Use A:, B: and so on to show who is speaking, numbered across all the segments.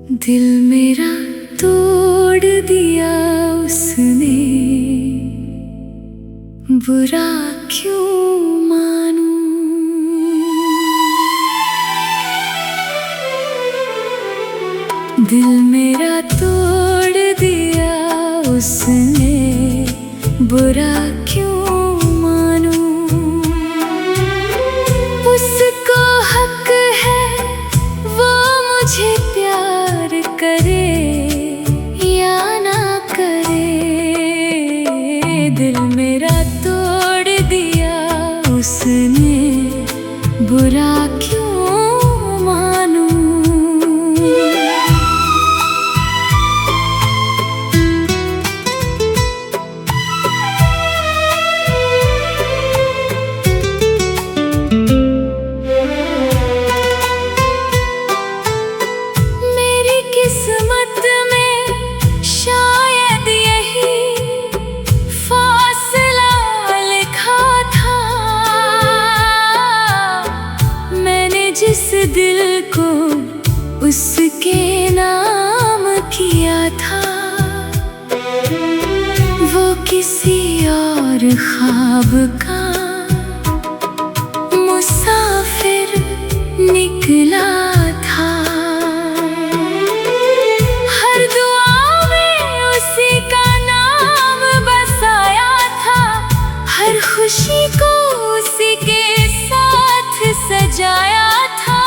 A: दिल मेरा तोड़ दिया उसने, बुरा क्यों मानूं। दिल मेरा तोड़ दिया उसने, बुरा क्यों मानूं। उसको हक है वो मुझे प्यार करे या ना करे। दिल मेरा तोड़ दिया उसने, बुरा क्यों मानूं। किस्मत में शायद यही फासला लिखा था। मैंने जिस दिल को उसके नाम किया था, वो किसी और ख्वाब का मुसाफिर निकला था। खुशी को उसी के साथ सजाया था,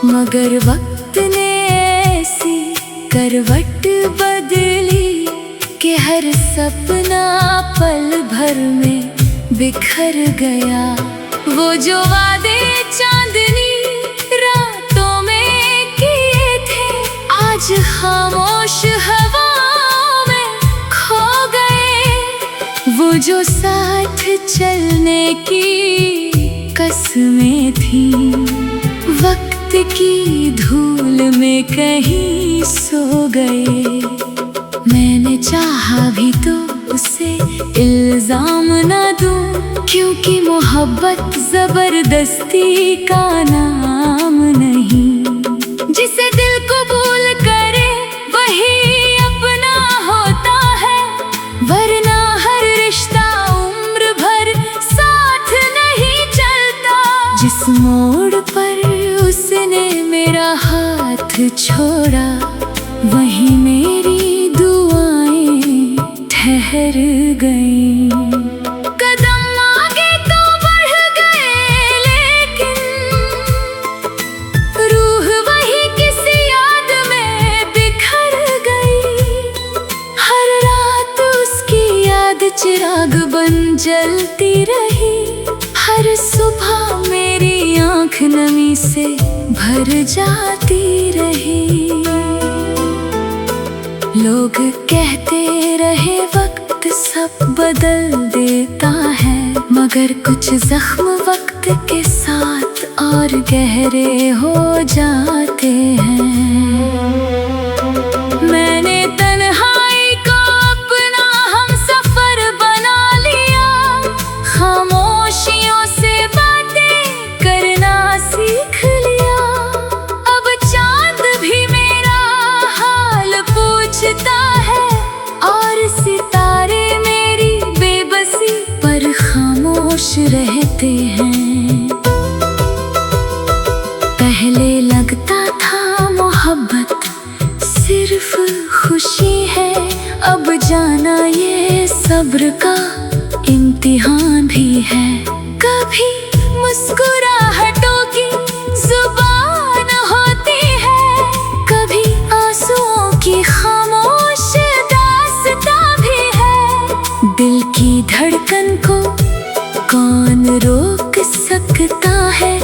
A: मगर वक्त ने ऐसी करवट बदली कि हर सपना पल भर में बिखर गया। वो जो वादे चांदनी रातों में किए थे, आज खामोश हवा वो जो साथ चलने की कसमें थी, वक्त की धूल में कहीं सो गए। मैंने चाहा भी तो उसे इल्जाम न दूं, क्योंकि मोहब्बत जबरदस्ती का नाम नहीं। जिसे दिल कबूल करे वही अपना होता है, वरना जिस मोड़ पर उसने मेरा हाथ छोड़ा, वहीं मेरी दुआएं ठहर गईं। कदम आगे तो बढ़ गए, लेकिन रूह वही किसी याद में बिखर गई। हर रात उसकी याद चिराग बन जलती रही, हर सुबह मेरी आँख नमी से भर जाती रही। लोग कहते रहे वक्त सब बदल देता है, मगर कुछ जख्म वक्त के साथ और गहरे हो जाते हैं। मैंने तन्हाई को अपना हम सफर बना लिया, खामोशियों से सीख लिया। अब चांद भी मेरा हाल पूछता है, और सितारे मेरी बेबसी पर खामोश रहते हैं। पहले लगता था मोहब्बत सिर्फ खुशी है, अब जाना ये सब्र का इम्तिहान भी है। कभी मुस्कुराहटों की जुबान होती है, कभी आंसुओं की खामोश दास्तां भी है। दिल की धड़कन को कौन रोक सकता है,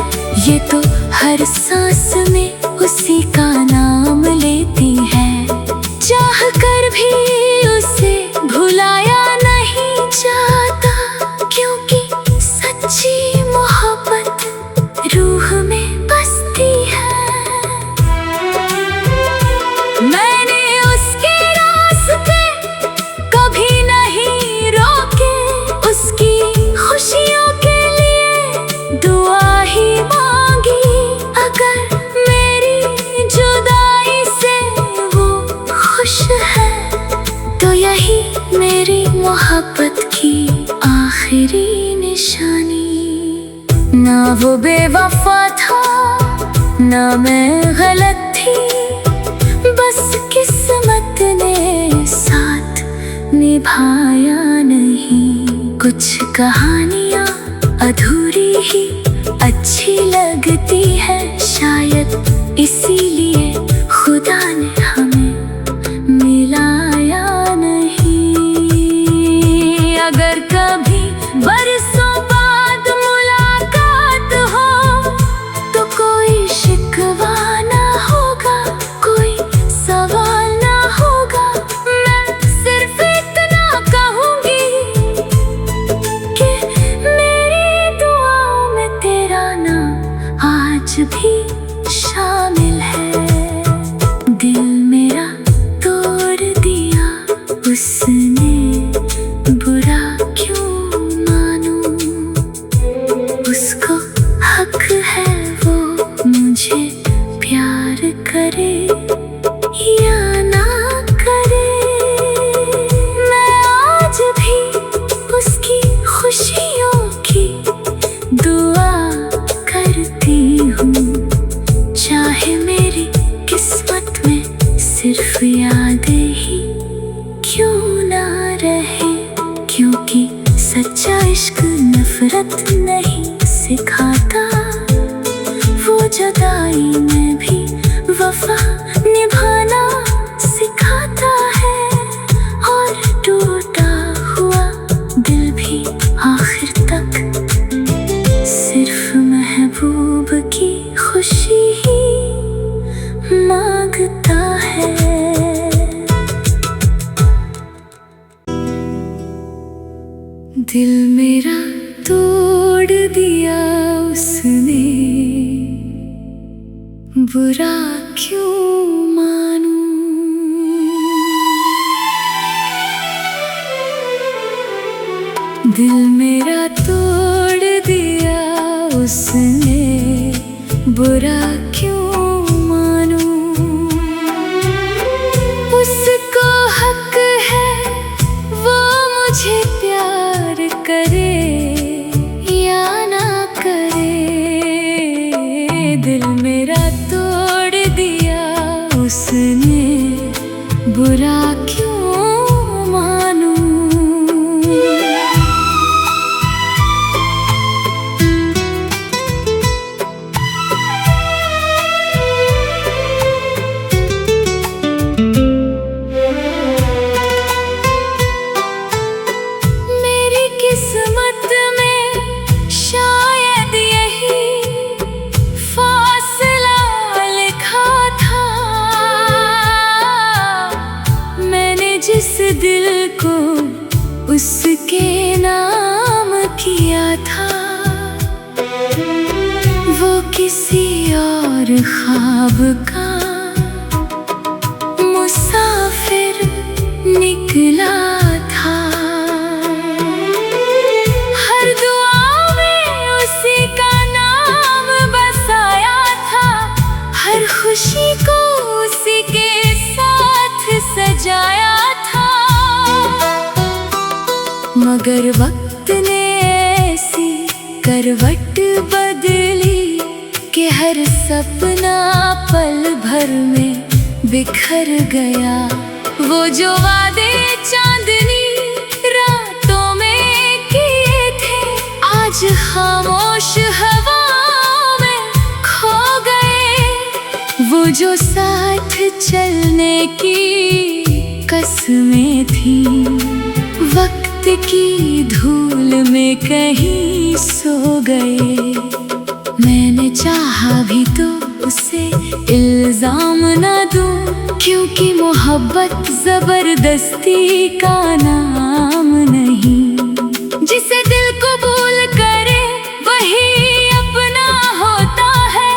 A: ये तो हर सांस में उसी का नाम लेती है। चाह कर भी उसे भुलाया नहीं जाता, क्योंकि सच्ची रूह में बसती है। मैंने उसके रास्ते कभी नहीं रोके, उसकी खुशियों के लिए दुआ ही मांगी। अगर मेरी मोहब्बत की आखिरी निशानी। ना वो बेवफा था ना मैं गलत थी, बस किस्मत ने साथ निभाया नहीं। कुछ कहानियाँ अधूरी ही अच्छी लगती है, शायद इसीलिए खुदा ने हमें मिलाया नहीं। अगर कभी बरसों बाद मुलाकात हो तो कोई शिकवा ना होगा, कोई सवाल ना होगा। मैं सिर्फ इतना कहूँगी कि मेरी दुआओं में तेरा नाम आज भी शामिल है। दिल मेरा तोड़ दिया उसने, बुरा क्यों मानूं। उसको हक है वो मुझे प्यार करे या ना करे। मैं आज भी उसकी खुशियों की दुआ करती हूँ, चाहे मेरी किस्मत में सिर्फ यादें ही क्यों ना रहे। क्योंकि सच्चा इश्क नफरत नहीं सिखाता, वो जुदाई में भी वफा निभाना सिखाता है। और टूटा हुआ दिल भी आखिर तक सिर्फ महबूब की खुशी ही मांगता है। दिल मेरा तोड़ दिया उसने, बुरा क्यों मानूं। दिल मेरा तोड़ दिया उसने, बुरा क्यों मानूं। उसको हक है वो मुझे प्यार करे या ना करे। दिल मेरा तोड़ दिया उसने, बुरा क्यों मानूं। दिल को उसके नाम किया था, वो किसी और ख्वाब का मुसाफिर निकला था। हर दुआ में उसी का नाम बसाया था, हर खुशी को उसी के साथ सजाया था। मगर वक्त ने ऐसी करवट बदली कि हर सपना पल भर में बिखर गया। वो जो वादे चांदनी रातों में किए थे, आज खामोश हवाओं में खो गए। वो जो साथ चलने की कसमें थी, वक्त की धूल में कहीं सो गए। मैंने चाहा भी तो उसे इल्जाम न दूं, क्योंकि मोहब्बत जबरदस्ती का नाम नहीं। जिसे दिल कबूल करे वही अपना होता है,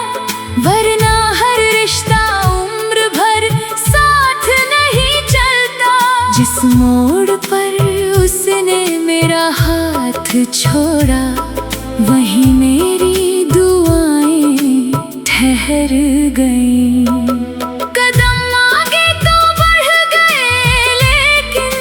A: वरना हर रिश्ता उम्र भर साथ नहीं चलता। जिस मोड़ पर उसने मेरा हाथ छोड़ा, वहीं मेरी दुआएं ठहर गईं। कदम आगे तो बढ़ गए, लेकिन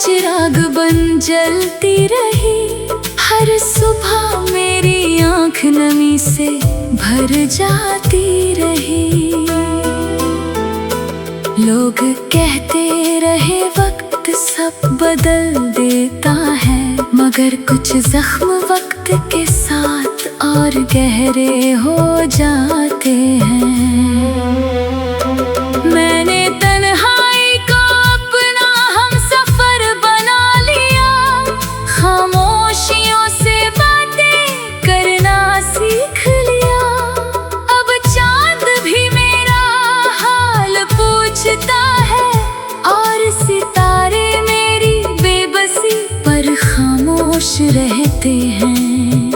A: चिराग बन जलती रही। हर सुबह मेरी आँख नमी से भर जाती रही। लोग कहते रहे वक्त सब बदल देता है, मगर कुछ जख्म वक्त के साथ और गहरे हो जाते हैं। मैंने तन्हाई को अपना हम सफर बना लिया, खामोशियों से बातें करना सीख लिया। अब चांद भी मेरा हाल पूछता है और सितारे मेरी बेबसी पर खामोश रहते हैं।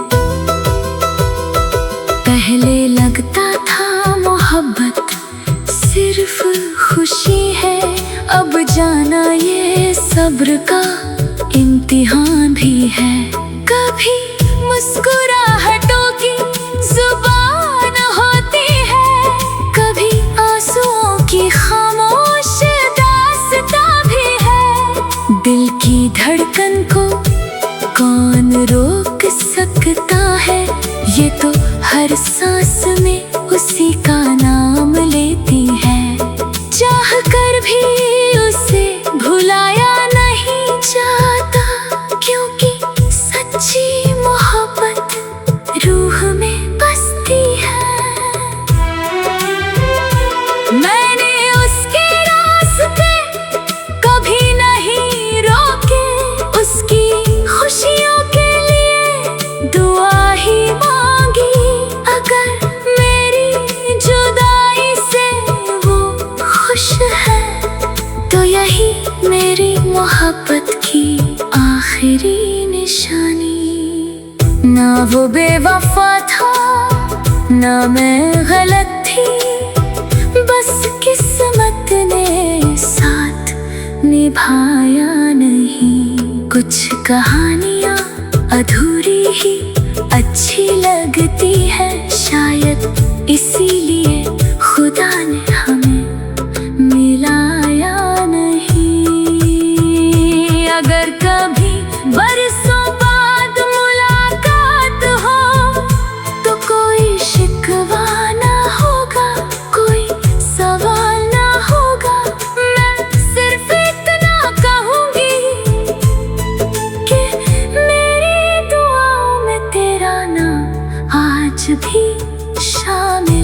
A: पहले लगता था मोहब्बत सिर्फ खुशी है, अब जाना ये सब्र का इम्तिहान भी है। कभी मुस्कुराहटों की जुबान होती है, कभी आंसुओं की खामोश दास्तां भी है। दिल की धड़कन को कौन रोक सकता है, ये तो हर सांस में उसी का नाम लेती है। चाह कर भी उसे भुलाया नहीं जाता, क्योंकि सच्ची मोहब्बत रूह में बसती है। मैंने उसके रास्ते कभी नहीं रोके, उसकी खुशियों के लिए दुआ ही मांगी। अगर मेरी जुदाई से वो खुश है, तो यही मेरी मोहब्बत की आखिरी निशानी। ना वो बेवफा था, ना मैं गलत थी, बस किस्मत ने साथ निभाया नहीं। कुछ कहानियाँ अधूरी ही अच्छी लगती है, शायद इसीलिए खुदा ने हमें मिलाया नहीं। अगर कभी बरसों बाद मुलाकात हो, तो कोई शिकवा ना होगा, कोई सवाल ना होगा। मैं सिर्फ इतना कहूँगी कि मेरी दुआओं में तेरा नाम आज भी शामिल